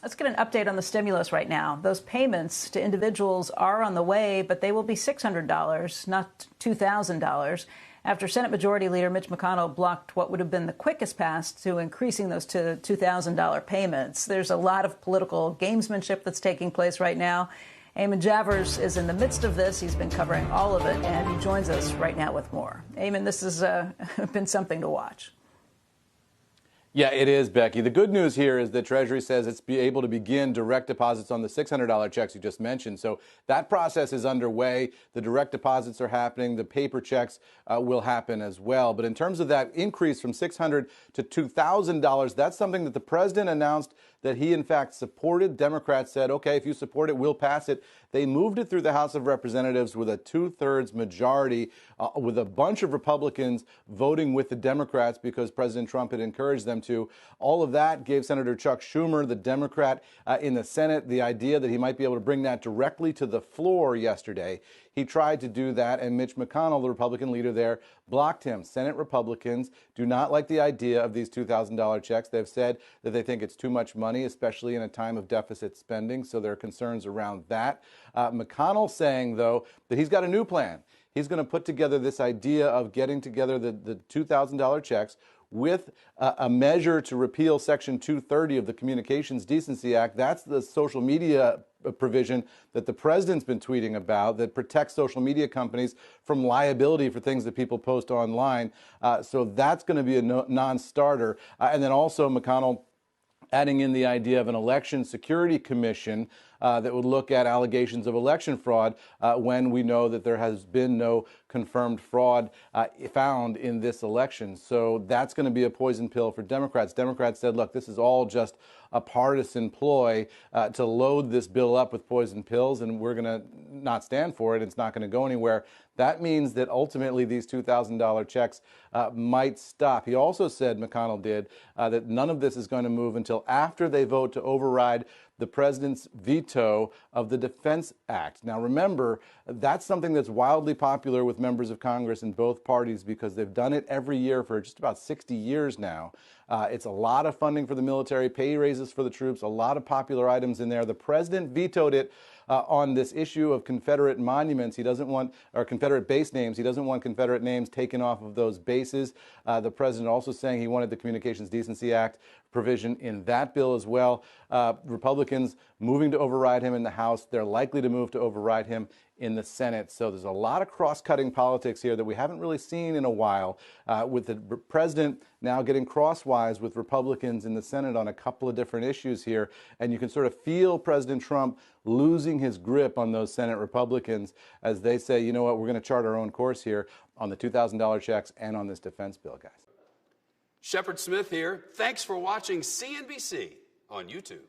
Let's get an update on the stimulus right now. Those payments to individuals are on the way, but they will be $600, not $2,000, after Senate Majority Leader Mitch McConnell blocked what would have been the quickest path to increasing those to $2,000 payments. There's a lot of political gamesmanship that's taking place right now. Eamon Javers is in the midst of this. He's been covering all of it, and he joins us right now with more. Eamon, this has been something to watch. Yeah, it is, Becky. The good news here is that Treasury says it's be able to begin direct deposits on the $600 checks you just mentioned. So that process is underway. The direct deposits are happening. The paper checks will happen as well. But in terms of that increase from $600 to $2,000, that's something that the president announced that he, in fact, supported. Democrats said, OK, if you support it, we'll pass it. They moved it through the House of Representatives with a 2/3 majority, with a bunch of Republicans voting with the Democrats because President Trump had encouraged them to. All of that gave Senator Chuck Schumer, the Democrat in the Senate, the idea that he might be able to bring that directly to the floor yesterday. He tried to do that, and Mitch McConnell, the Republican leader there, blocked him. Senate Republicans do not like the idea of these $2,000 checks. They've said that they think it's too much money, especially in a time of deficit spending, so there are concerns around that. McConnell saying, though, that he's got a new plan. He's going to put together this idea of getting together the $2,000 checks with a measure to repeal Section 230 of the Communications Decency Act. That's the social media provision that the president's been tweeting about that protects social media companies from liability for things that people post online. So that's going to be a non-starter. And then also McConnell adding in the idea of an election security commission that would look at allegations of election fraud when we know that there has been no confirmed fraud found in this election. So that's going to be a poison pill for Democrats. Democrats said, look, this is all just a partisan ploy to load this bill up with poison pills, and we're going to not stand for it. It's not going to go anywhere. That means that ultimately these $2,000 checks might stop. He also said, McConnell did, that none of this is going to move until after they vote to override the president's veto of the Defense Act. Now, remember, that's something that's wildly popular with members of Congress in both parties because they've done it every year for just about 60 years now. It's a lot of funding for the military, pay raises for the troops, a lot of popular items in there. The president vetoed it on this issue of Confederate monuments. He doesn't want, or Confederate base names. He doesn't want Confederate names taken off of those bases. The president also saying he wanted the Communications Decency Act provision in that bill as well. Republicans moving to override him in the House. They're likely to move to override him in the Senate. So there's a lot of cross-cutting politics here that we haven't really seen in a while, with the president now getting crosswise with Republicans in the Senate on a couple of different issues here. And you can sort of feel President Trump losing his grip on those Senate Republicans as they say, you know what, we're going to chart our own course here on the $2,000 checks and on this defense bill, guys. Shepard Smith here. Thanks for watching CNBC on YouTube.